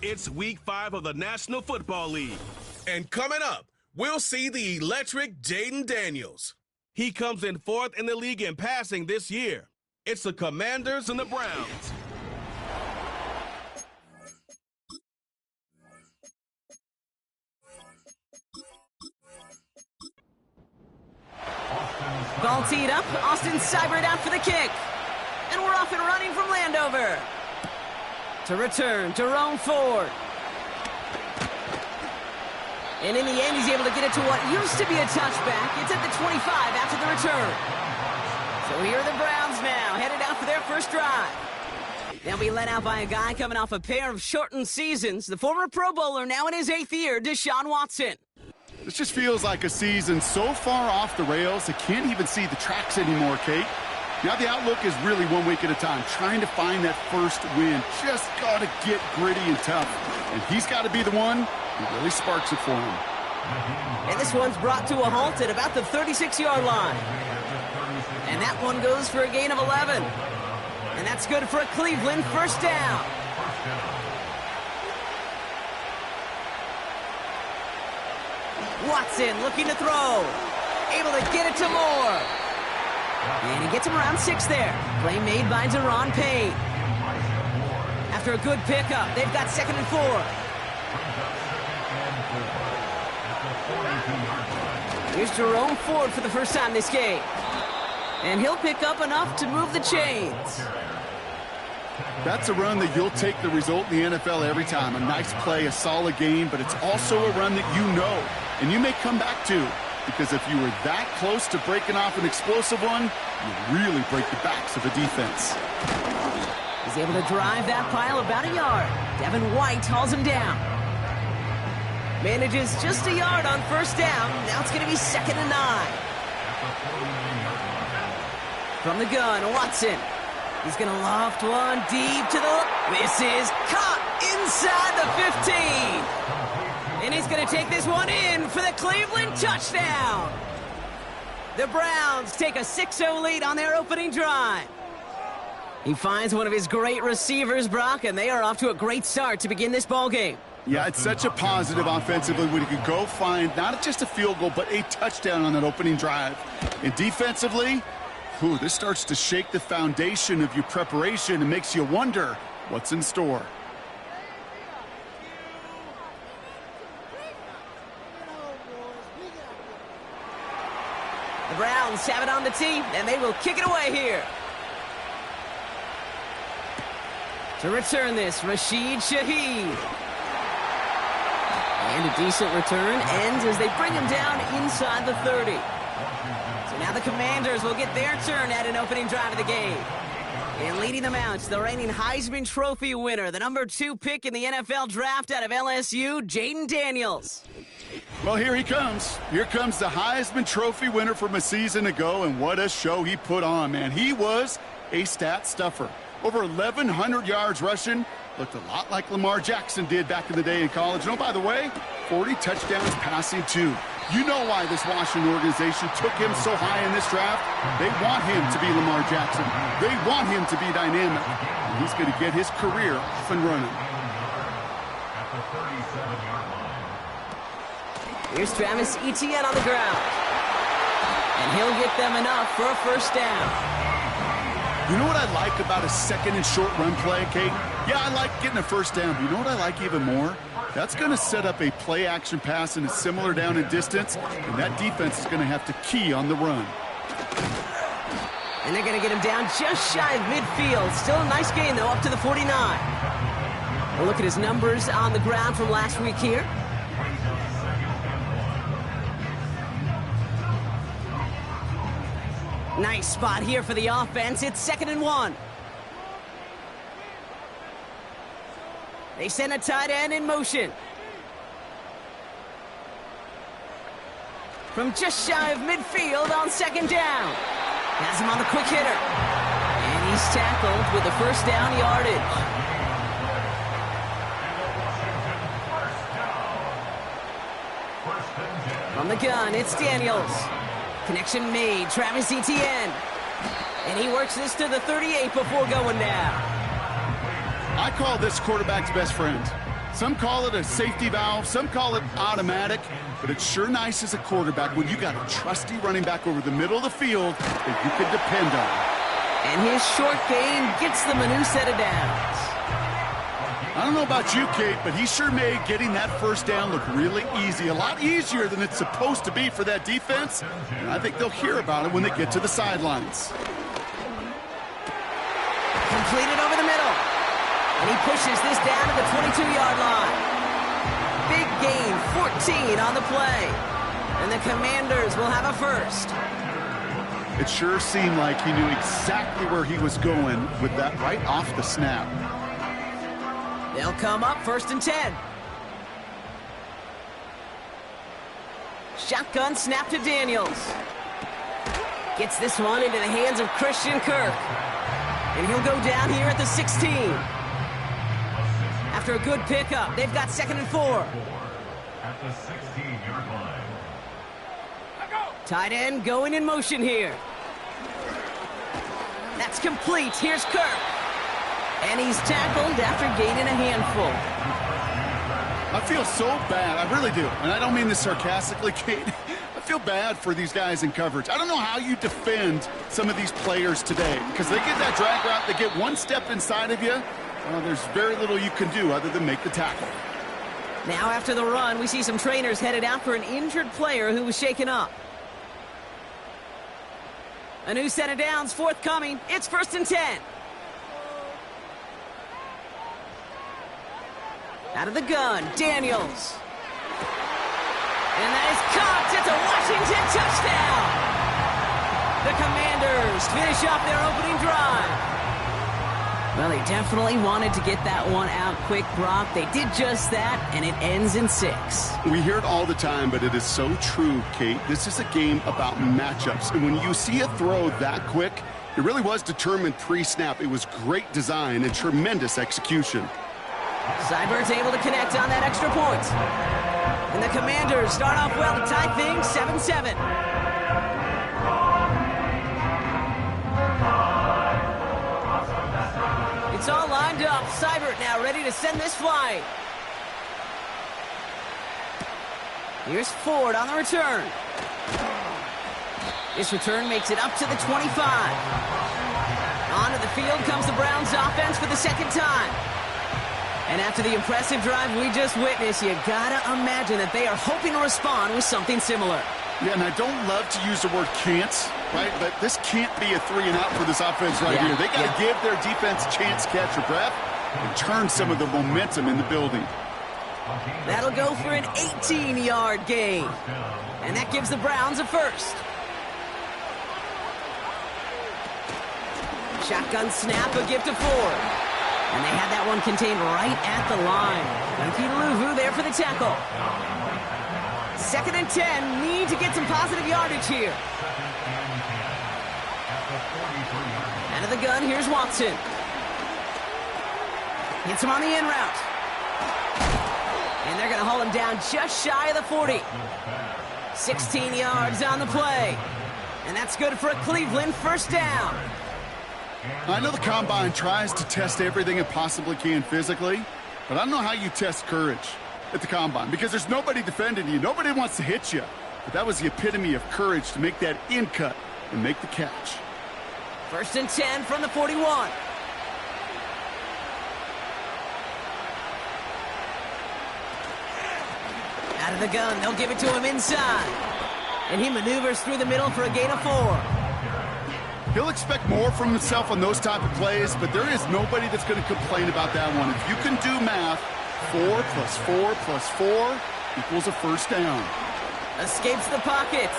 It's Week 5 of the National Football League. And coming up, we'll see the electric Jayden Daniels. He comes in 4th in the league in passing this year. It's the Commanders and the Browns. Ball teed up, Austin Seibert out for the kick. And we're off and running from Landover. To return, Jerome Ford. And in the end, he's able to get it to what used to be a touchback. It's at the 25 after the return. So here are the Browns now, headed out for their first drive. They'll be led out by a guy coming off a pair of shortened seasons. The former Pro Bowler, now in his 8th year, Deshaun Watson. This just feels like a season so far off the rails, they can't even see the tracks anymore, Kate. Now the outlook is really 1 week at a time, trying to find that first win. Just got to get gritty and tough. And he's got to be the one who really sparks it for him. And this one's brought to a halt at about the 36-yard line. And that one goes for a gain of 11. And that's good for a Cleveland first down. Watson looking to throw. Able to get it to Moore. And he gets him around 6 there. Play made by Deron Payne. After a good pickup, they've got 2nd and 4. Here's Jerome Ford for the first time this game. And he'll pick up enough to move the chains. That's a run that you'll take the result in the NFL every time. A nice play, a solid game, but it's also a run that you know and you may come back to. Because if you were that close to breaking off an explosive one, you really break the backs of a defense. He's able to drive that pile about a yard. Devin White hauls him down. Manages just a yard on first down. Now it's going to be 2nd and 9. From the gun, Watson. He's going to loft one deep to the... This is caught inside the 15. And he's going to take this one in for the Cleveland touchdown. The Browns take a 6-0 lead on their opening drive. He finds one of his great receivers, Brock, and they are off to a great start to begin this ballgame. Yeah, it's such a positive offensively when you can go find not just a field goal, but a touchdown on that opening drive. And defensively, this starts to shake the foundation of your preparation and makes you wonder what's in store. The Browns have it on the tee, and they will kick it away here. To return this, Rashid Shaheed. And a decent return ends as they bring him down inside the 30. So now the Commanders will get their turn at an opening drive of the game. And leading them out, the reigning Heisman Trophy winner, the number 2 pick in the NFL draft out of LSU, Jayden Daniels. Well, here he comes. Here comes the Heisman Trophy winner from a season ago, and what a show he put on, man. He was a stat stuffer. Over 1,100 yards rushing. Looked a lot like Lamar Jackson did back in the day in college. And, oh, by the way, 40 touchdowns passing, too. You know why this Washington organization took him so high in this draft. They want him to be Lamar Jackson. They want him to be dynamic. And he's going to get his career off and running. Here's Travis Etienne on the ground. And he'll get them enough for a first down. You know what I like about a 2nd and short run play, Kate? Yeah, I like getting a first down, but you know what I like even more? That's going to set up a play-action pass and a similar down in distance, and that defense is going to have to key on the run. And they're going to get him down just shy of midfield. Still a nice gain, though, up to the 49. We'll look at his numbers on the ground from last week here. Nice spot here for the offense. It's 2nd and 1. They send a tight end in motion. From just shy of midfield on 2nd down. Has him on the quick hitter. And he's tackled with the first down yardage. From the gun, it's Daniels. Connection made, Travis Etienne. And he works this to the 38 before going down. I call this quarterback's best friend. Some call it a safety valve, some call it automatic, but it's sure nice as a quarterback when you got a trusty running back over the middle of the field that you can depend on. And his short game gets them a new set of downs. I don't know about you, Kate, but he sure made getting that first down look really easy. A lot easier than it's supposed to be for that defense. And I think they'll hear about it when they get to the sidelines. Completed over the middle. And he pushes this down to the 22-yard line. Big gain, 14 on the play. And the Commanders will have a first. It sure seemed like he knew exactly where he was going with that right off the snap. They'll come up 1st and 10. Shotgun snap to Daniels. Gets this one into the hands of Christian Kirk. And he'll go down here at the 16. After a good pickup, they've got 2nd and 4. At the 16-yard line. Tight end going in motion here. That's complete. Here's Kirk. And he's tackled after gaining a handful. I feel so bad. I really do. And I don't mean this sarcastically, Kate. I feel bad for these guys in coverage. I don't know how you defend some of these players today because they get that drag route, they get one step inside of you. Well, there's very little you can do other than make the tackle. Now after the run, we see some trainers headed out for an injured player who was shaken up. A new set of downs forthcoming. It's 1st and 10. Out of the gun, Daniels. And that is caught. It's a Washington touchdown. The Commanders finish off their opening drive. Well, they definitely wanted to get that one out quick, Brock. They did just that, and it ends in 6. We hear it all the time, but it is so true, Kate. This is a game about matchups. And when you see a throw that quick, it really was determined pre-snap. It was great design and tremendous execution. Seibert's able to connect on that extra point. And the Commanders start off well to tie things 7-7. It's all lined up. Seibert now ready to send this flying. Here's Ford on the return. This return makes it up to the 25. Onto the field comes the Browns offense for the second time. And after the impressive drive we just witnessed, you gotta imagine that they are hoping to respond with something similar. Yeah, and I don't love to use the word can't, right? But this can't be a 3-and-out for this offense right here. They got to give their defense a chance to catch a breath and turn some of the momentum in the building. That'll go for an 18-yard gain. And that gives the Browns a first. Shotgun snap, a gift to Ford. And they had that one contained right at the line. And Luvu there for the tackle. 2nd and 10, need to get some positive yardage here. Out of the gun, here's Watson. Hits him on the in route. And they're going to haul him down just shy of the 40. 16 yards on the play. And that's good for a Cleveland first down. I know the Combine tries to test everything it possibly can physically, but I don't know how you test courage at the Combine because there's nobody defending you. Nobody wants to hit you. But that was the epitome of courage to make that in cut and make the catch. 1st and 10 from the 41. Out of the gun, they'll give it to him inside. And he maneuvers through the middle for a gain of 4. He'll expect more from himself on those type of plays, but there is nobody that's going to complain about that one. If you can do math, 4 + 4 + 4 equals a first down. Escapes the pocket.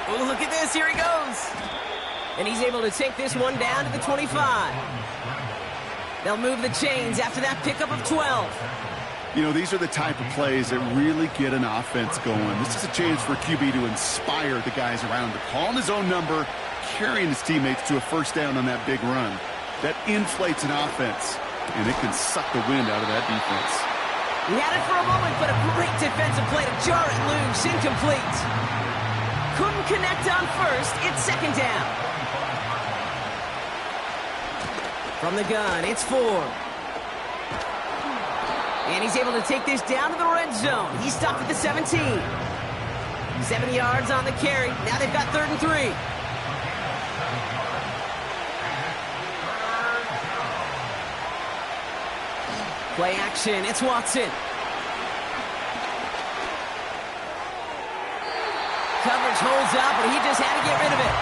Oh, look at this. Here he goes. And he's able to take this one down to the 25. They'll move the chains after that pickup of 12. You know, these are the type of plays that really get an offense going. This is a chance for QB to inspire the guys around him, calling his own number, carrying his teammates to a first down on that big run. That inflates an offense, and it can suck the wind out of that defense. He had it for a moment, but a great defensive play to jar it loose. Incomplete. Couldn't connect on first. It's 2nd down. From the gun, it's Ford. And he's able to take this down to the red zone. He stopped at the 17. 7 yards on the carry. Now they've got 3rd and 3. Play action. It's Watson. Coverage holds up, but he just had to get rid of it.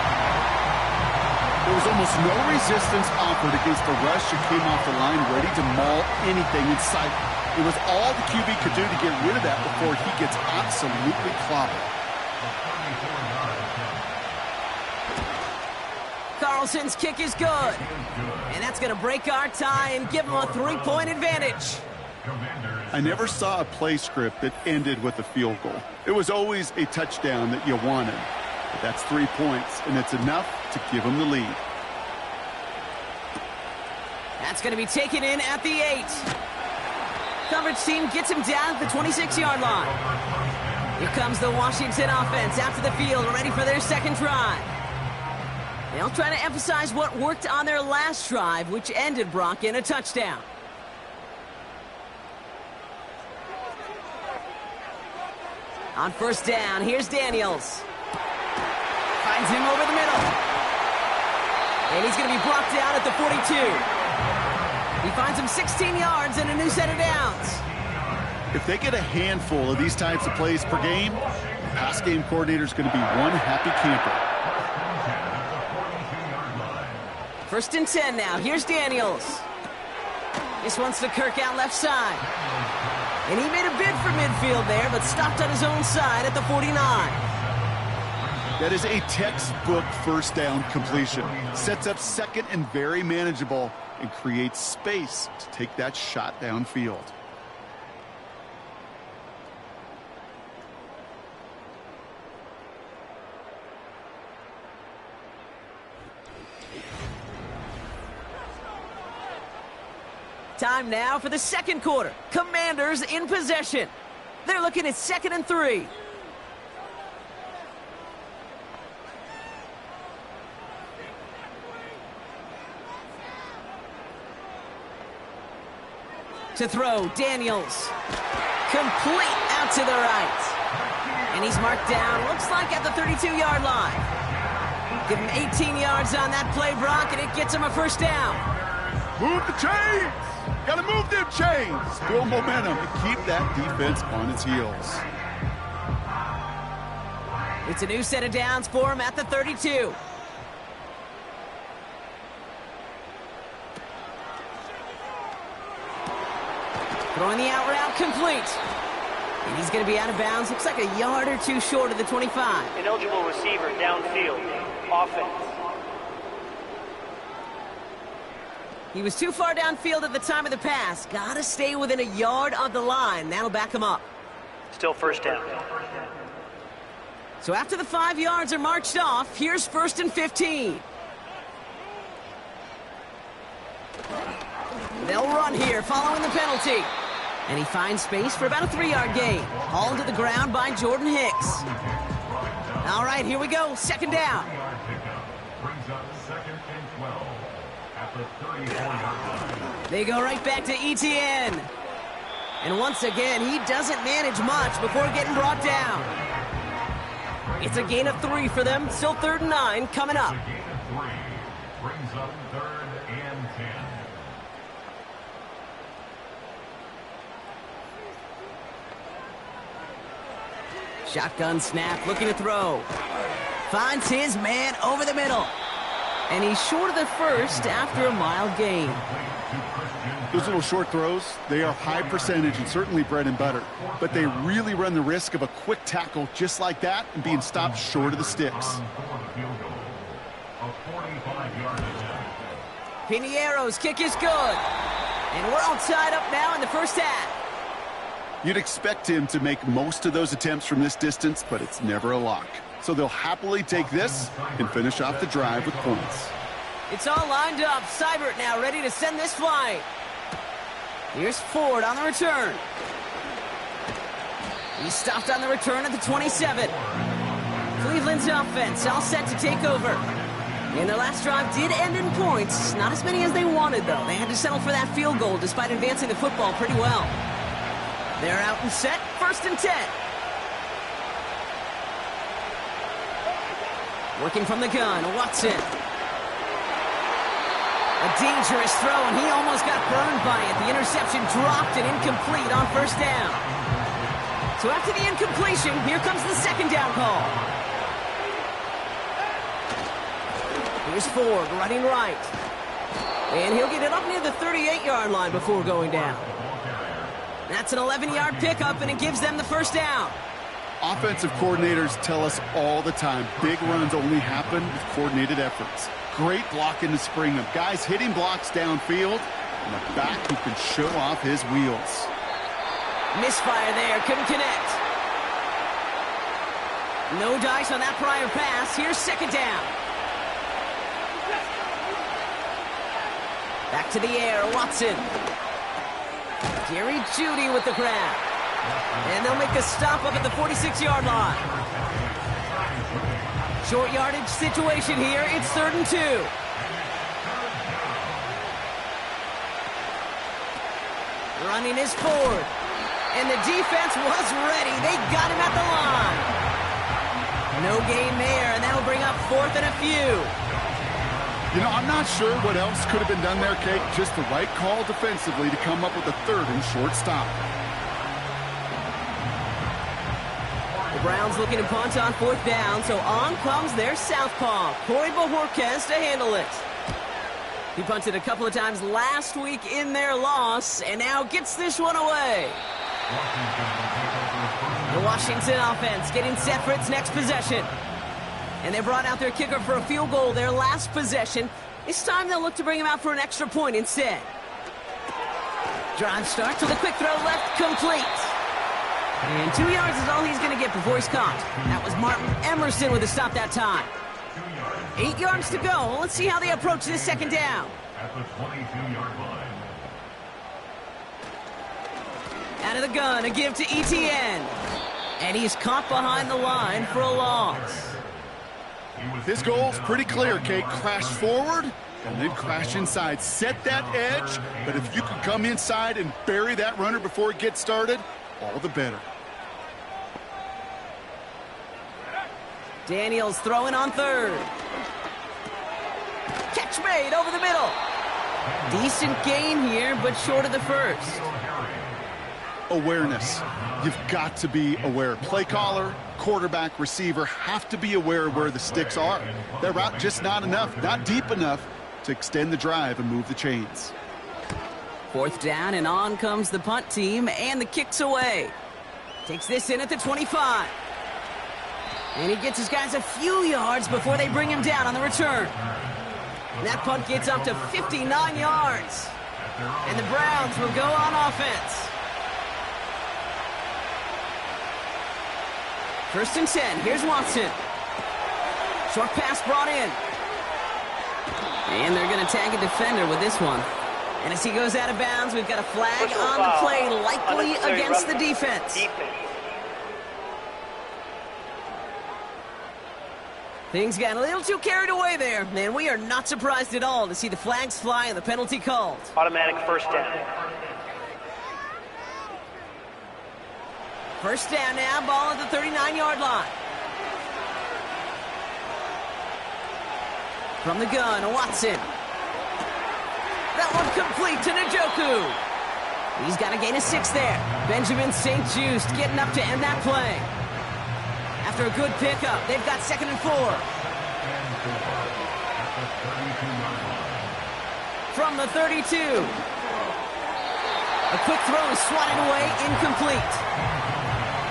There was almost no resistance offered against the rush that came off the line ready to maul anything in sight. It was all the QB could do to get rid of that before he gets absolutely clobbered. Carlson's kick is good. And that's going to break our tie and give him a 3-point advantage. I never saw a play script that ended with a field goal. It was always a touchdown that you wanted. But that's 3 points, and it's enough to give him the lead. That's going to be taken in at the 8. Coverage team gets him down at the 26-yard line. Here comes the Washington offense after the field, ready for their second drive. They'll try to emphasize what worked on their last drive, which ended, Brock, in a touchdown. On first down, here's Daniels. Finds him over the middle. And he's going to be brought down at the 42. He finds him 16 yards and a new set of downs. If they get a handful of these types of plays per game, the pass game coordinator is going to be one happy camper. 1st and 10 now. Here's Daniels. This one's to Kirk out left side. And he made a bid for midfield there, but stopped on his own side at the 49. That is a textbook first down completion. Sets up second and very manageable and creates space to take that shot downfield. Time now for the second quarter. Commanders in possession. They're looking at 2nd and 3. To throw, Daniels. Complete out to the right. And he's marked down, looks like at the 32-yard line. Give him 18 yards on that play, Brock, and it gets him a first down. Move the chains! Gotta move them chains! Build momentum and keep that defense on its heels. It's a new set of downs for him at the 32. Throwing the out route complete. And he's going to be out of bounds. Looks like a yard or two short of the 25. Ineligible receiver downfield. Offense. He was too far downfield at the time of the pass. Got to stay within a yard of the line. That'll back him up. Still first down. So after the 5 yards are marched off, here's 1st and 15. They'll run here following the penalty. And he finds space for about a 3-yard gain. Hauled to the ground by Jordan Hicks. All right, here we go. 2nd down. Brings up 2nd and 12 at the 34-yard line. They go right back to Etienne. And once again, he doesn't manage much before getting brought down. It's a gain of 3 for them. Still 3rd and 9 coming up. It's a gain of 3. Brings up 3rd and 10. Shotgun snap, looking to throw. Finds his man over the middle. And he's short of the first after a mild gain. Those little short throws, they are high percentage and certainly bread and butter. But they really run the risk of a quick tackle just like that and being stopped short of the sticks. Piniero's kick is good. And we're all tied up now in the first half. You'd expect him to make most of those attempts from this distance, but it's never a lock. So they'll happily take this and finish off the drive with points. It's all lined up. Seibert now ready to send this flying. Here's Ford on the return. He stopped on the return at the 27. Cleveland's offense all set to take over. And their last drive did end in points. Not as many as they wanted, though. They had to settle for that field goal despite advancing the football pretty well. They're out and set, 1st and 10. Working from the gun, Watson. A dangerous throw, and he almost got burned by it. The interception dropped and incomplete on 1st down. So after the incompletion, here comes the 2nd down call. Here's Ford running right. And he'll get it up near the 38-yard line before going down. That's an 11-yard pickup, and it gives them the 1st down. Offensive coordinators tell us all the time, big runs only happen with coordinated efforts. Great blocking to spring them. Guys hitting blocks downfield, and a back who can show off his wheels. Misfire there, couldn't connect. No dice on that prior pass. Here's 2nd down. Back to the air, Watson. Jerry Jeudy with the grab. And they'll make a stop up at the 46-yard line. Short yardage situation here. It's 3rd and 2. Running is Ford. And the defense was ready. They got him at the line. No gain there, and that'll bring up 4th and a few. You know, I'm not sure what else could have been done there, Kate. Just the right call defensively to come up with a 3rd and short stop. The Browns looking to punt on 4th down, so on comes their southpaw, Corey Bojorquez, to handle it. He punted a couple of times last week in their loss, and now gets this one away. The Washington offense getting set for its next possession. And they brought out their kicker for a field goal their last possession. This time they'll look to bring him out for an extra point instead. Drive starts with a quick throw left, complete. And 2 yards is all he's going to get before he's caught. That was Martin Emerson with a stop that time. 8 yards to go. Let's see how they approach this 2nd down. At the 22-yard line. Out of the gun, a give to Etienne. And he's caught behind the line for a loss. His goal's pretty clear, Kate. Crash forward and then crash inside. Set that edge, but if you can come inside and bury that runner before it gets started, all the better. Daniels throwing on 3rd. Catch made over the middle. Decent gain here, but short of the 1st. Awareness. You've got to be aware. Play caller, quarterback, receiver have to be aware of where the sticks are. That route just not enough, not deep enough to extend the drive and move the chains. 4th down, and on comes the punt team, and the kick's away. Takes this in at the 25. And he gets his guys a few yards before they bring him down on the return. And that punt gets up to 59 yards. And the Browns will go on offense. 1st and 10. Here's Watson. Short pass brought in. And they're going to tag a defender with this one. And as he goes out of bounds, we've got a flag on the play, likely against the defense. Things got a little too carried away there. Man, we are not surprised at all to see the flags fly and the penalty called. Automatic 1st down. 1st down now, ball at the 39-yard line. From the gun, Watson. That one complete to Njoku. He's got a gain of 6 there. Benjamin St-Juste getting up to end that play. After a good pickup, they've got 2nd and 4. From the 32. A quick throw is swatted away, incomplete.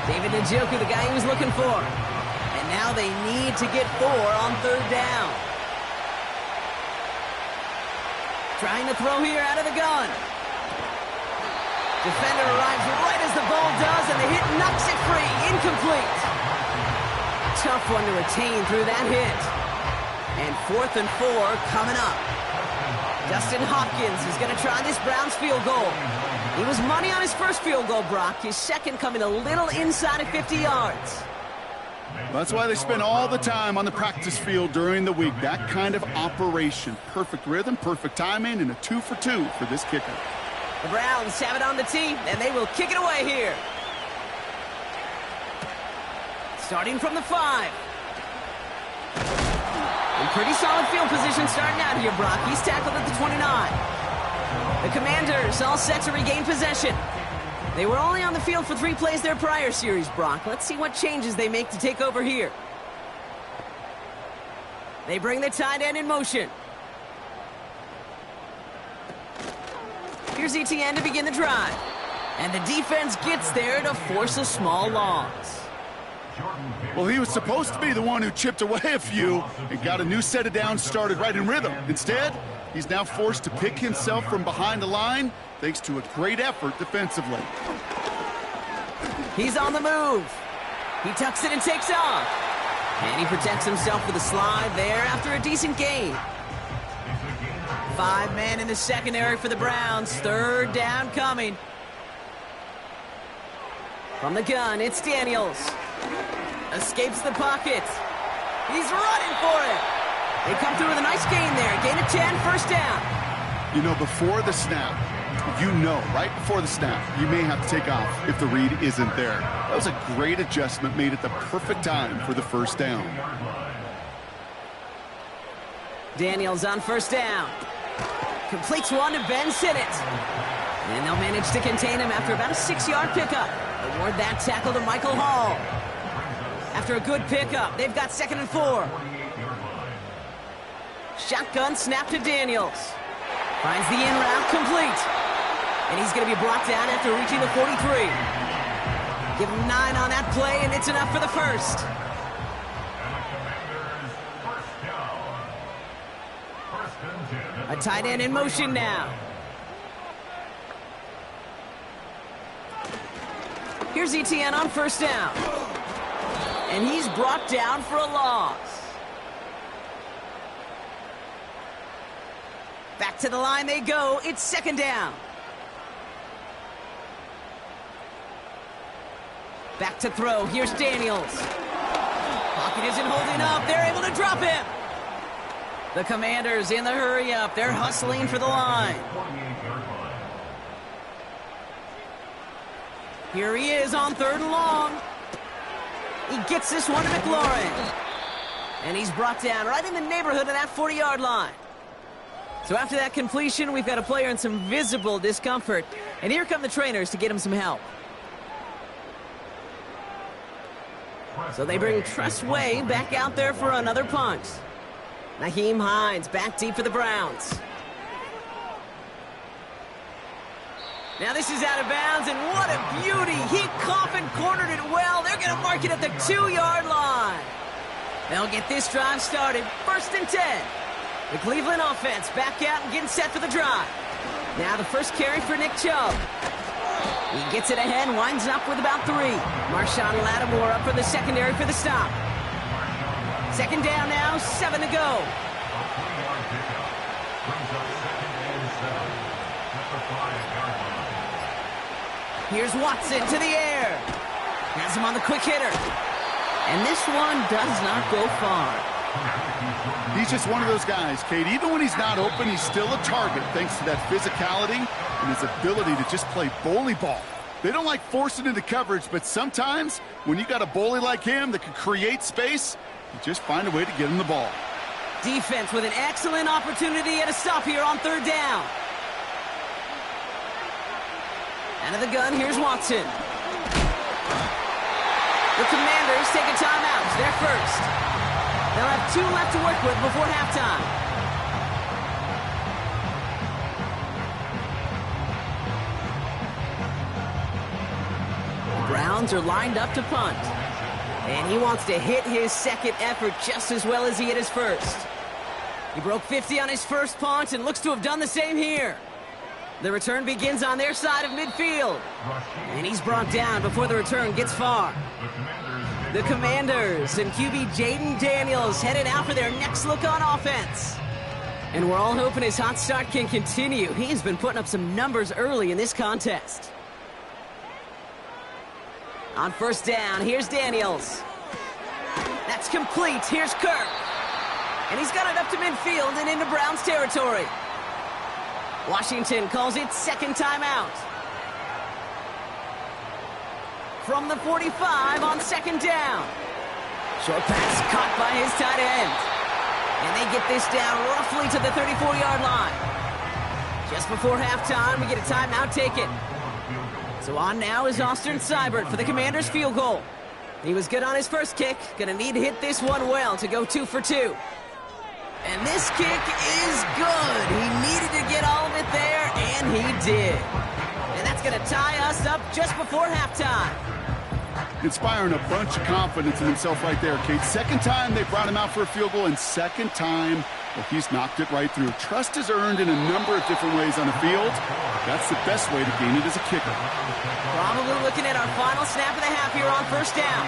David Njoku, the guy he was looking for. And now they need to get 4 on 3rd down. Trying to throw here out of the gun. Defender arrives right as the ball does, and the hit knocks it free. Incomplete. Tough one to retain through that hit. And 4th and 4 coming up. Dustin Hopkins is going to try this Browns field goal. He was money on his first field goal, Brock. His second coming a little inside of 50 yards. That's why they spend all the time on the practice field during the week. That kind of operation. Perfect rhythm, perfect timing, and a 2 for 2 for this kicker. The Browns have it on the tee, and they will kick it away here. Starting from the 5. In pretty solid field position starting out here, Brock. He's tackled at the 29. The Commanders all set to regain possession. They were only on the field for 3 plays their prior series, Brock. Let's see what changes they make to take over here. They bring the tight end in motion. Here's Etienne to begin the drive. And the defense gets there to force a small loss. Well, he was supposed to be the one who chipped away a few and got a new set of downs started right in rhythm. Instead, he's now forced to pick himself from behind the line thanks to a great effort defensively. He's on the move. He tucks it and takes off. And he protects himself with a slide there after a decent gain. 5 men in the secondary for the Browns. 3rd down coming. From the gun, it's Daniels. Escapes the pocket. He's running for it. They come through with a nice gain there. Gain of 10, 1st down. You know, before the snap, right before the snap, you may have to take off if the read isn't there. That was a great adjustment made at the perfect time for the 1st down. Daniels on 1st down. Completes one to Ben Sinnott. And they'll manage to contain him after about a 6-yard pickup. Award that tackle to Michael Hall. After a good pickup, they've got 2nd and 4. Shotgun snap to Daniels. Finds the in route complete. And he's going to be brought down after reaching the 43. Give him 9 on that play, and it's enough for the 1st. A tight end in motion now. Here's Etienne on 1st down. And he's brought down for a loss. Back to the line they go. It's 2nd down. Back to throw. Here's Daniels. Pocket isn't holding up. They're able to drop him. The Commanders in the hurry up. They're hustling for the line. Here he is on 3rd and long. He gets this one to McLaurin. And he's brought down right in the neighborhood of that 40-yard line. So after that completion, we've got a player in some visible discomfort. And here come the trainers to get him some help. So they bring Tress Way back out there for another punt. Nyheim Hines back deep for the Browns. Now this is out of bounds, and what a beauty. He coffin cornered it well. They're going to mark it at the 2-yard line. They'll get this drive started. 1st and 10. The Cleveland offense back out and getting set for the drive. Now the first carry for Nick Chubb. He gets it ahead, winds up with about 3. Marshawn Lattimore up from the secondary for the stop. 2nd down now, 7 to go. Here's Watson to the air. Has him on the quick hitter. And this one does not go far. He's just one of those guys, Kate. Even when he's not open, he's still a target thanks to that physicality and his ability to just play bully ball. They don't like forcing into coverage, but sometimes when you got a bully like him that can create space, you just find a way to get him the ball. Defense with an excellent opportunity at a stop here on 3rd down. Out of the gun, here's Watson. The Commanders take a timeout. It's their first. They'll have 2 left to work with before halftime. The Browns are lined up to punt. And he wants to hit his 2nd effort just as well as he hit his 1st. He broke 50 on his 1st punt and looks to have done the same here. The return begins on their side of midfield. And he's brought down before the return gets far. The Commanders and QB Jaden Daniels headed out for their next look on offense. And we're all hoping his hot start can continue. He's been putting up some numbers early in this contest. On 1st down, here's Daniels. That's complete. Here's Kirk. And he's got it up to midfield and into Browns territory. Washington calls it second timeout. From the 45 on second down. Short pass caught by his tight end. And they get this down roughly to the 34-yard line. Just before halftime, we get a timeout taken. So on now is Austin Seibert for the Commanders' field goal. He was good on his first kick. Gonna need to hit this one well to go 2 for 2. And this kick is good. He needed to get all of it there, and he did. And that's gonna tie us up just before halftime. Inspiring a bunch of confidence in himself right there, Kate. Second time they brought him out for a field goal, and second time, well, he's knocked it right through. Trust is earned in a number of different ways on the field. That's the best way to gain it as a kicker. Probably looking at our final snap of the half here on first down.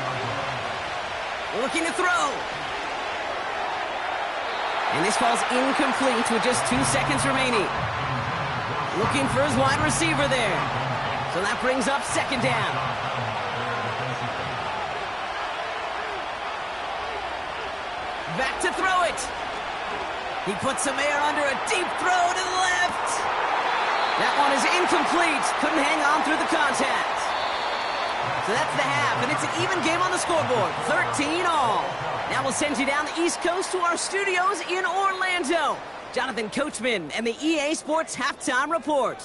Looking to throw. And this falls incomplete with just 2 seconds remaining. Looking for his wide receiver there. So that brings up second down. Back to throw it. He puts some air under a deep throw to the left. That one is incomplete. Couldn't hang on through the contact. So that's the half, and it's an even game on the scoreboard. 13-all. Now we'll send you down the East Coast to our studios in Orlando. Jonathan Coachman and the EA Sports Halftime Report.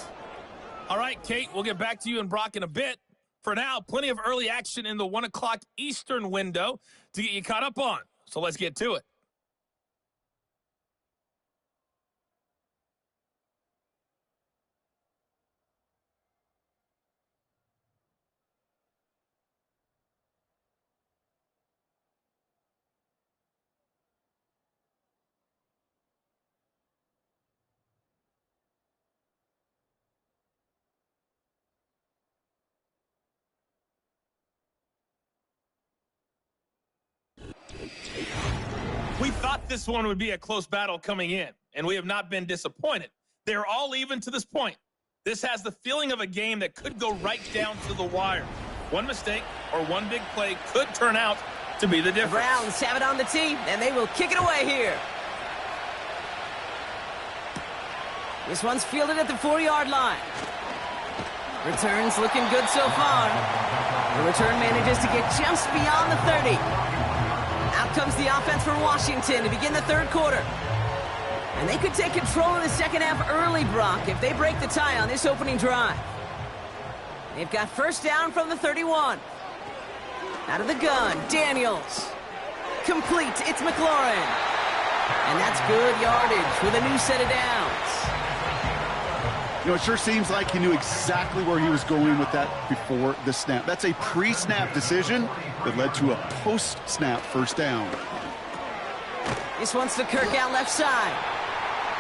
All right, Kate, we'll get back to you and Brock in a bit. For now, plenty of early action in the 1 o'clock Eastern window to get you caught up on. So let's get to it. We thought this one would be a close battle coming in, and we have not been disappointed. They're all even to this point. This has the feeling of a game that could go right down to the wire. One mistake or one big play could turn out to be the difference. The Browns have it on the tee, and they will kick it away here. This one's fielded at the 4-yard line. Return's looking good so far. The return manages to get just beyond the 30. Out comes the offense for Washington to begin the third quarter. And they could take control of the second half early, Brock, if they break the tie on this opening drive. They've got first down from the 31. Out of the gun, Daniels. Complete, it's McLaurin. And that's good yardage with a new set of downs. You know, it sure seems like he knew exactly where he was going with that before the snap. That's a pre-snap decision that led to a post-snap first down. This one's to Kirk out left side.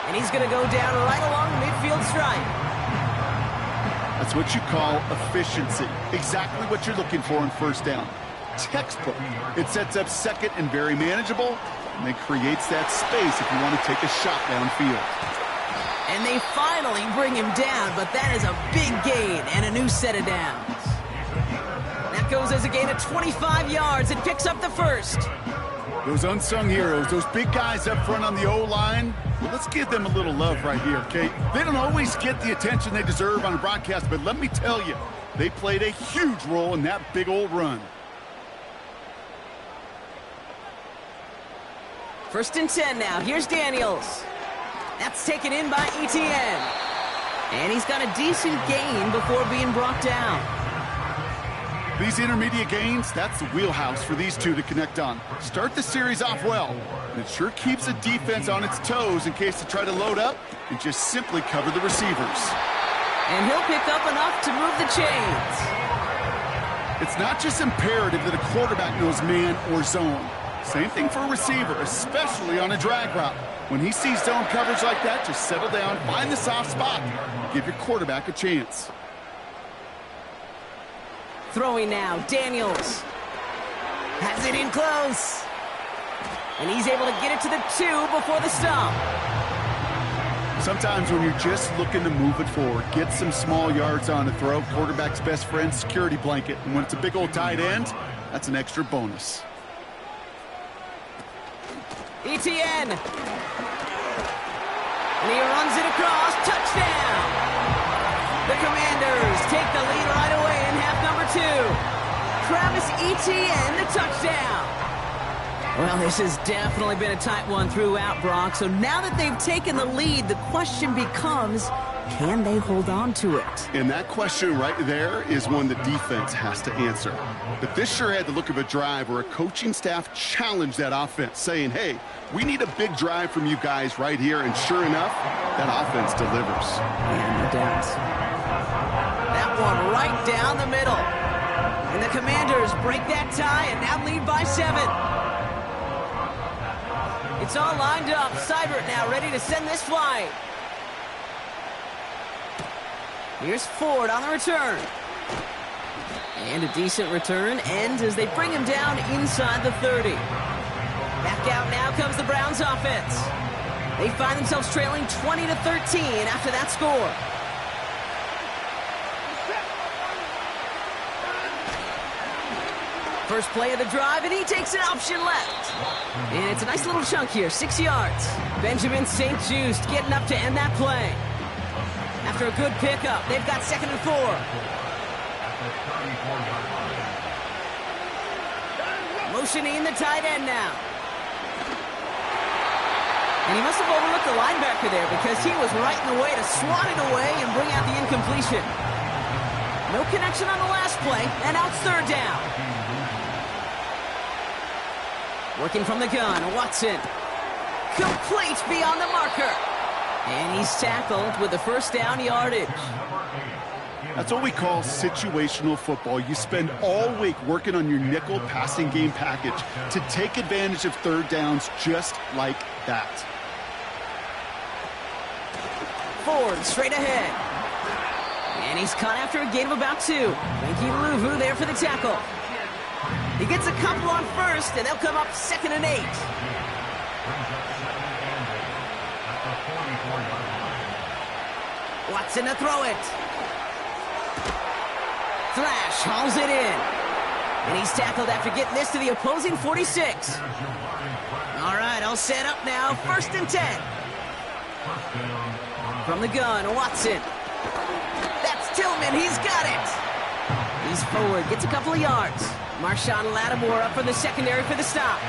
And he's going to go down right along the midfield stripe. That's what you call efficiency. Exactly what you're looking for in first down. Textbook. It sets up second and very manageable, and it creates that space if you want to take a shot downfield. And they finally bring him down, but that is a big gain and a new set of downs. That goes as a gain of 25 yards and picks up the first. Those unsung heroes, those big guys up front on the O-line, well, let's give them a little love right here, Kate. They don't always get the attention they deserve on a broadcast, but let me tell you, they played a huge role in that big old run. First and 10 now. Here's Daniels. That's taken in by Etienne. And he's got a decent gain before being brought down. These intermediate gains, that's the wheelhouse for these two to connect on. Start the series off well, and it sure keeps the defense on its toes in case they try to load up and just simply cover the receivers. And he'll pick up enough to move the chains. It's not just imperative that a quarterback knows man or zone. Same thing for a receiver, especially on a drag route. When he sees zone coverage like that, just settle down, find the soft spot, give your quarterback a chance. Throwing now, Daniels. Has it in close. And he's able to get it to the 2 before the stop. Sometimes when you're just looking to move it forward, get some small yards on a throw, quarterback's best friend, security blanket. And when it's a big old tight end, that's an extra bonus. Etienne. And he runs it across. Touchdown! The Commanders take the lead right away in half number 2. Travis Etienne, the touchdown. Well, this has definitely been a tight one throughout, Brock. So now that they've taken the lead, the question becomes, can they hold on to it? And that question right there is one the defense has to answer. But this sure had the look of a drive where a coaching staff challenged that offense, saying, hey, we need a big drive from you guys right here. And sure enough, that offense delivers. Yeah, no doubt. That one right down the middle. And the Commanders break that tie and now lead by 7. It's all lined up. Seibert now ready to send this flight. Here's Ford on the return. And a decent return ends as they bring him down inside the 30. Back out now comes the Browns offense. They find themselves trailing 20-13 after that score. First play of the drive, and he takes an option left. And it's a nice little chunk here, 6 yards. Benjamin St-Juste getting up to end that play. After a good pickup, they've got 2nd and 4. Motioning the tight end now. And he must have overlooked the linebacker there because he was right in the way to swat it away and bring out the incompletion. No connection on the last play, and now it's 3rd down. Working from the gun, Watson. Complete beyond the marker. And he's tackled with the first down yardage. That's what we call situational football. You spend all week working on your nickel passing game package to take advantage of 3rd downs just like that. Ford straight ahead. And he's caught after a gain of about 2. Frankie Luvu there for the tackle. He gets a couple on first, and they'll come up 2nd and 8. Watson to throw it. Thrash hauls it in. And he's tackled after getting this to the opposing 46. All right, all set up now. 1st and 10. From the gun, Watson. That's Tillman. He's got it. He's forward, gets a couple of yards. Marshawn Lattimore up for the secondary for the stop.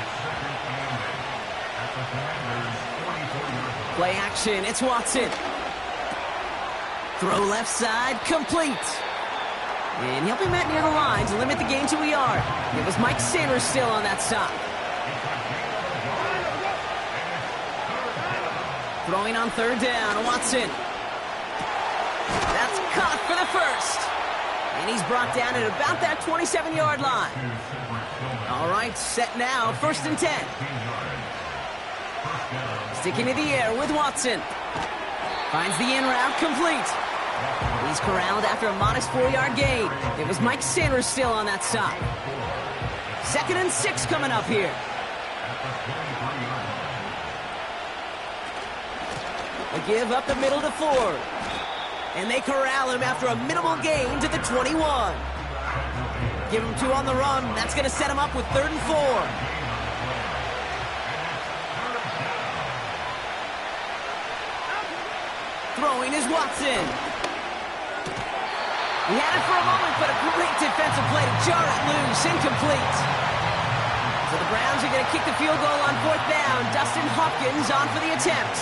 Play action, it's Watson. Throw left side, complete. And he'll be met near the line to limit the gain to a yard. It was Mike Sanders still on that stop. Throwing on 3rd down, Watson. That's caught for the first. And he's brought down at about that 27-yard line. All right, set now, 1st and 10. Sticking to the air with Watson. Finds the in route, complete. He's corralled after a modest 4-yard gain. It was Mike Sanders still on that stop. 2nd and 6 coming up here. A give up the middle to Ford. And they corral him after a minimal gain to the 21. Give him 2 on the run. That's going to set him up with 3rd and 4. Throwing is Watson. He had it for a moment, but a great defensive play to jar it loose. Incomplete. So the Browns are going to kick the field goal on 4th down. Dustin Hopkins on for the attempt.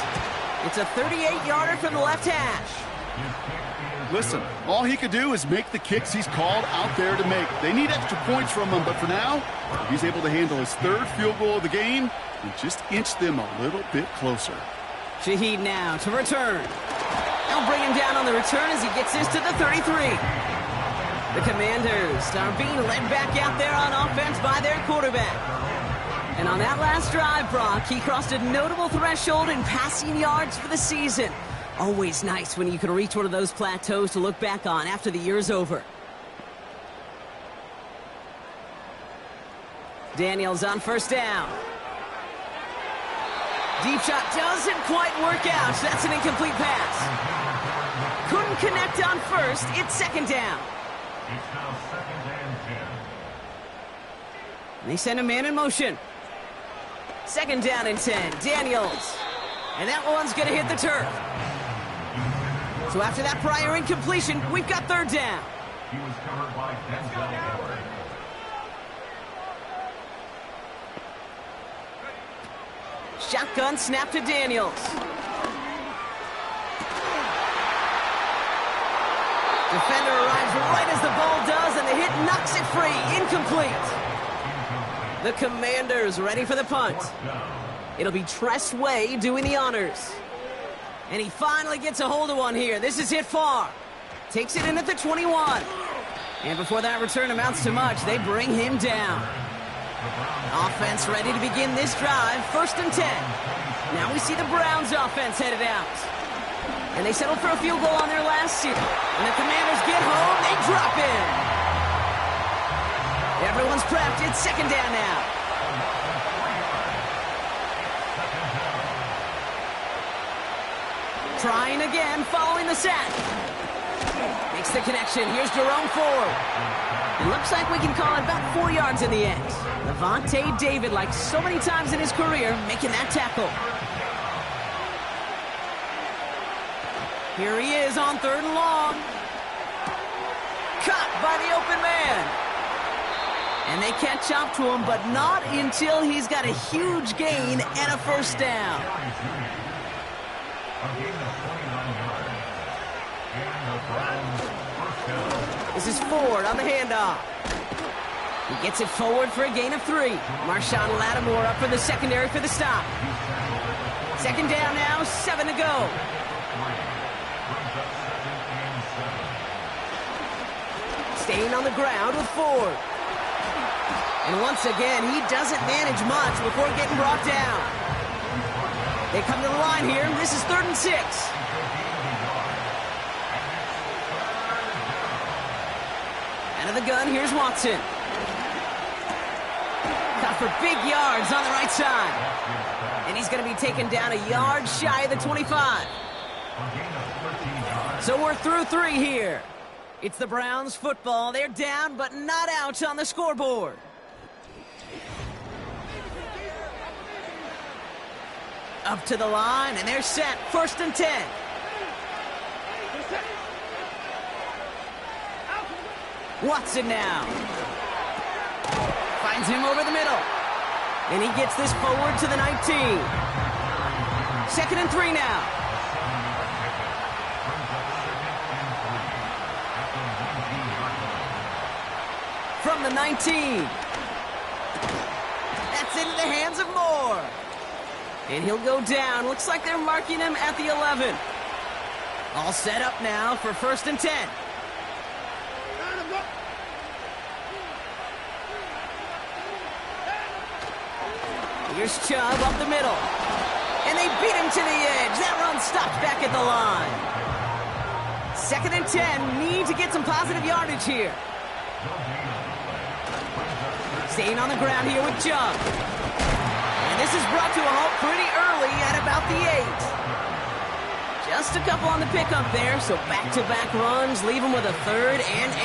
It's a 38-yarder from the left hash. Listen, all he could do is make the kicks he's called out there to make. They need extra points from him, but for now, he's able to handle his 3rd field goal of the game and just inch them a little bit closer. Shaheed now to return. They'll bring him down on the return as he gets this to the 33. The Commanders are being led back out there on offense by their quarterback. And on that last drive, Brock, he crossed a notable threshold in passing yards for the season. Always nice when you can reach one of those plateaus to look back on after the year's over. Daniels on 1st down. Deep shot doesn't quite work out. That's an incomplete pass. Couldn't connect on 1st. It's 2nd down. It's now 2nd and 10. They send a man in motion. 2nd down and 10. Daniels. And that one's going to hit the turf. So after that prior incompletion, we've got third down. He was covered by Denzel Ward. Shotgun snap to Daniels. Defender arrives right as the ball does, and the hit knocks it free. Incomplete. The Commanders ready for the punt. It'll be Tress Way doing the honors. And he finally gets a hold of one here. This is hit far. Takes it in at the 21. And before that return amounts to much, they bring him down. Offense ready to begin this drive. 1st and 10. Now we see the Browns offense headed out. And they settled for a field goal on their last series. And the Commanders get home. They drop in. Everyone's prepped. It's 2nd down now. Trying again, following the sack. Makes the connection. Here's Jerome Ford. It looks like we can call it about 4 yards in the end. Lavonte David, like so many times in his career, making that tackle. Here he is on 3rd and long. Caught by the open man. And they catch up to him, but not until he's got a huge gain and a 1st down. This is Ford on the handoff. He gets it forward for a gain of 3. Marshawn Lattimore up for the secondary for the stop. 2nd down now, 7 to go. Staying on the ground with Ford. And once again, he doesn't manage much before getting brought down. They come to the line here. This is 3rd and 6. Out of the gun, here's Watson. Caught for big yards on the right side. And he's going to be taken down a yard shy of the 25. So we're through 3 here. It's the Browns football. They're down, but not out on the scoreboard. Up to the line, and they're set. 1st and 10. Watson now. Finds him over the middle. And he gets this forward to the 19. 2nd and 3 now. From the 19. That's into the hands of Moore. And he'll go down. Looks like they're marking him at the 11. All set up now for 1st and 10. Here's Chubb up the middle. And they beat him to the edge. That run stopped back at the line. 2nd and 10. Need to get some positive yardage here. Staying on the ground here with Chubb. And this is brought to a halt pretty early at about the 8. Just a couple on the pickup there, so back-to-back runs leave him with a 3rd and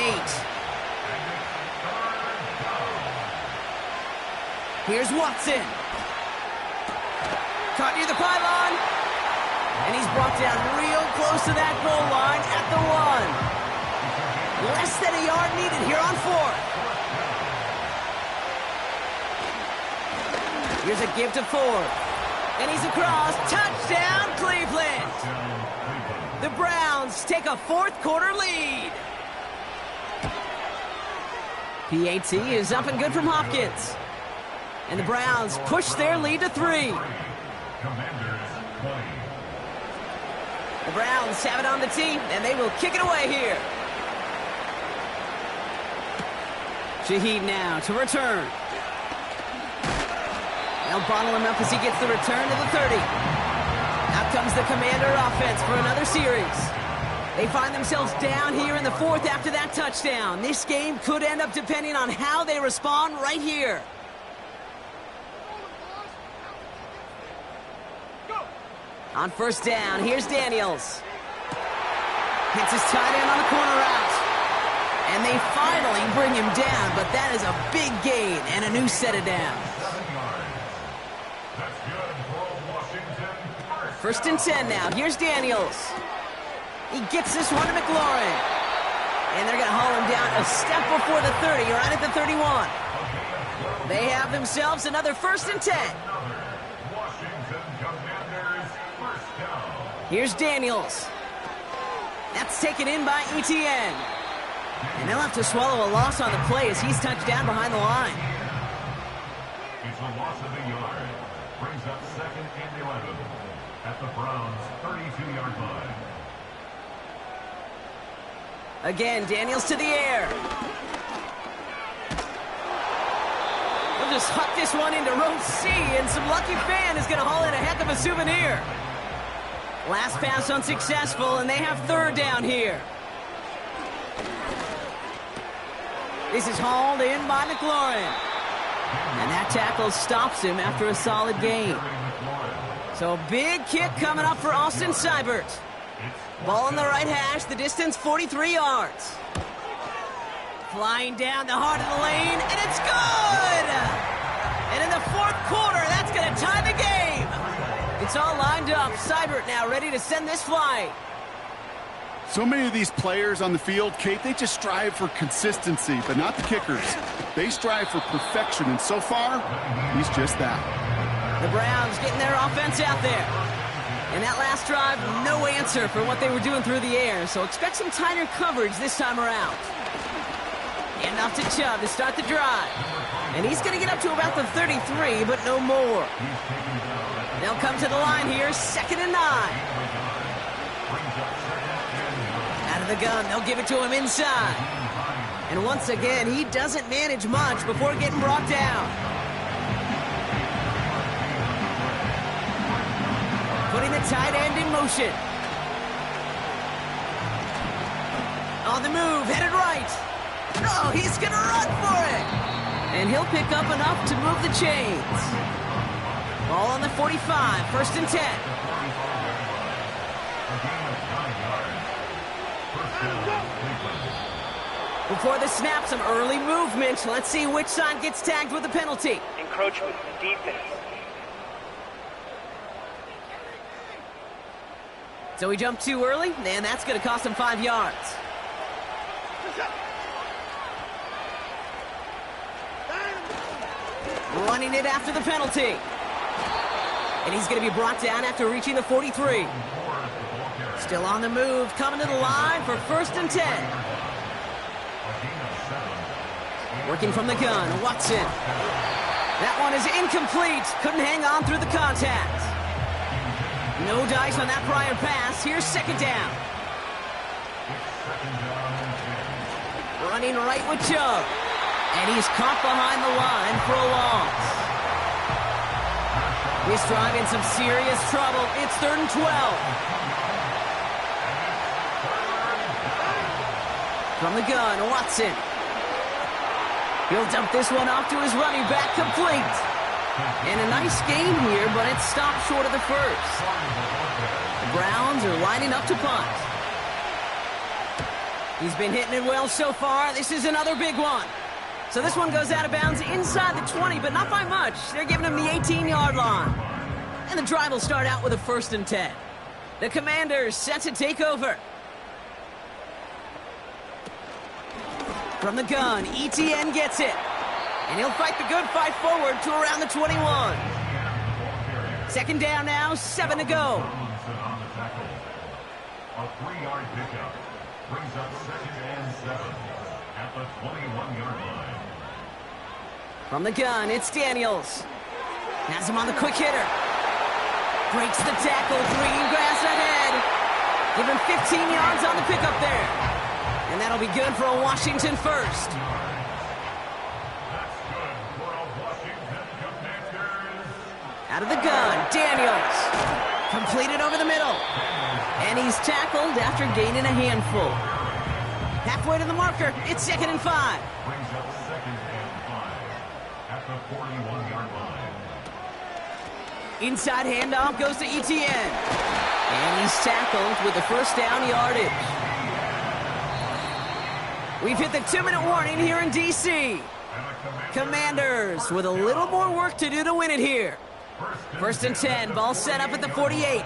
8. Here's Watson. Caught near the pylon. And he's brought down real close to that goal line at the 1. Less than a yard needed here on 4th. Here's a give to Ford. And he's across. Touchdown, Cleveland. The Browns take a 4th quarter lead. PAT is up and good from Hopkins. And the Browns push their lead to 3. The Browns have it on the tee, and they will kick it away here. Shaheed now to return. They'll bottle him up as he gets the return to the 30. Out comes the Commander offense for another series. They find themselves down here in the 4th after that touchdown. This game could end up depending on how they respond right here. On 1st down, here's Daniels. Hits his tight end on the corner route. And they finally bring him down, but that is a big gain and a new set of downs. That's good for Washington. First and 10 now. Here's Daniels. He gets this one to McLaurin. And they're going to haul him down a step before the 30, right at the 31. They have themselves another first and 10. Washington Commanders first down. Here's Daniels. That's taken in by Etienne. And they'll have to swallow a loss on the play as he's touched down behind the line. It's a loss of a yard. Brings up second and 11 at the Browns' 32-yard line. Again, Daniels to the air. They'll just huck this one into row C, and some lucky fan is going to haul in a heck of a souvenir. Last pass unsuccessful, and they have third down here. This is hauled in by McLaurin. And that tackle stops him after a solid gain. So a big kick coming up for Austin Seibert. Ball in the right hash, the distance 43 yards. Flying down the heart of the lane, and it's good! And in the fourth quarter, that's going to tie the game. It's all lined up. Seibert now ready to send this flying. So many of these players on the field, Kate, they just strive for consistency, but not the kickers. They strive for perfection, and so far, he's just that. The Browns getting their offense out there. And that last drive, no answer for what they were doing through the air, so expect some tighter coverage this time around. And off to Chubb to start the drive. And he's going to get up to about the 33, but no more. They'll come to the line here, 2nd and 9. Out of the gun, they'll give it to him inside. And once again, he doesn't manage much before getting brought down. Putting the tight end in motion. On the move, headed right. Oh, he's going to run for it. And he'll pick up enough to move the chains. Ball on the 45, 1st and 10. Before the snap, some early movement. Let's see which side gets tagged with a penalty. Encroachment, defense. So he jumped too early, and that's going to cost him 5 yards. Running it after the penalty. And he's going to be brought down after reaching the 43. Still on the move, coming to the line for 1st and 10. Working from the gun, Watson. That one is incomplete. Couldn't hang on through the contact. No dice on that prior pass. Here's 2nd down. Running right with Chubb. And he's caught behind the line for a loss. This drive in some serious trouble. It's 3rd and 12. From the gun, Watson. He'll dump this one off to his running back, complete. And a nice gain here, but it stopped short of the first. The Browns are lining up to punt. He's been hitting it well so far. This is another big one. So this one goes out of bounds inside the 20, but not by much. They're giving him the 18-yard line. And the drive will start out with a 1st and 10. The Commanders set to take over. From the gun, Etienne gets it. And he'll fight the good fight forward to around the 21. 2nd down now, 7 to go. A 3-yard pickup brings up 2nd and 7 at the 21-yard line. From the gun, it's Daniels. Has him on the quick hitter. Breaks the tackle, green grass ahead. Give him 15 yards on the pickup there. And that'll be good for a Washington first. Out of the gun, Daniels. Completed over the middle. And he's tackled after gaining a handful. Halfway to the marker, it's 2nd and 5. Brings up 2nd and 5 at the 41-yard line. Inside handoff goes to Etienne. And he's tackled with the 1st down yardage. We've hit the 2-minute warning here in D.C. Commanders with a little more work to do to win it here. First and 10, ball set up at the 48.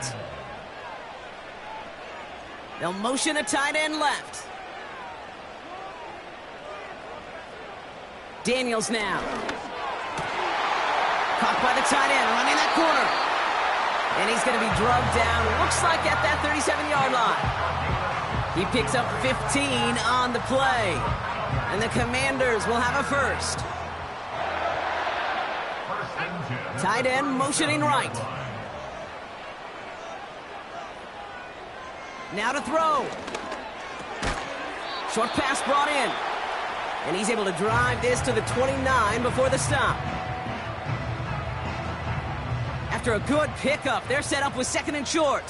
They'll motion a tight end left. Daniels now. Caught by the tight end, running that corner. And he's going to be drugged down, looks like at that 37-yard line. He picks up 15 on the play. And the Commanders will have a first. Tight end motioning right. Now to throw. Short pass brought in. And he's able to drive this to the 29 before the stop. After a good pickup, they're set up with second and short.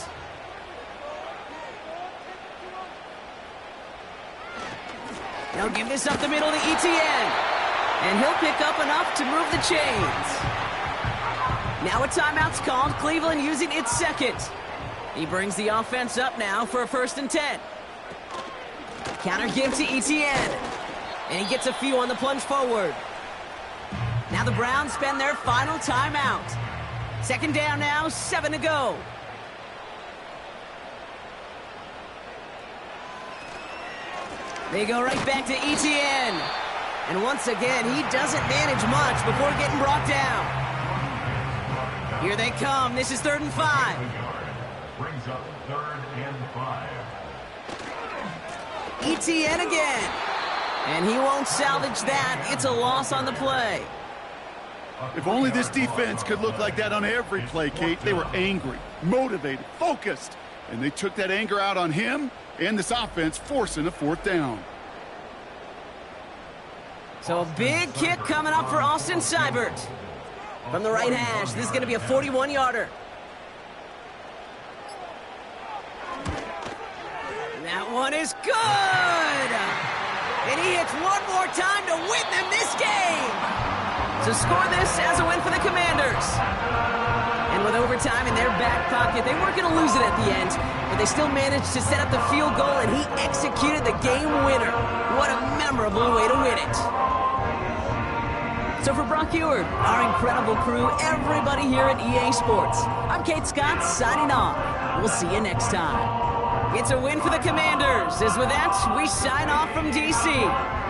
They'll give this up the middle to Etienne. And he'll pick up enough to move the chains. Now a timeout's called, Cleveland using its second. He brings the offense up now for a first and 10. Counter give to Etienne. And he gets a few on the plunge forward. Now the Browns spend their final timeout. Second down now, 7 to go. They go right back to Etienne. And once again, he doesn't manage much before getting brought down. Here they come. This is 3rd and 5. Brings up 3rd and 5. Etienne again. And he won't salvage that. It's a loss on the play. If only this defense could look like that on every play, Kate. They were angry, motivated, focused. And they took that anger out on him and this offense, forcing a 4th down. So a big kick coming up for Austin Seibert. From the right hash, this is going to be a 41-yarder. That one is good! And he hits one more time to win them this game! So score this as a win for the Commanders. And with overtime in their back pocket, they weren't going to lose it at the end, but they still managed to set up the field goal, and he executed the game winner. What a memorable way to win it. So for Brock Huard, our incredible crew, everybody here at EA Sports, I'm Kate Scott signing off. We'll see you next time. It's a win for the Commanders, as with that, we sign off from DC.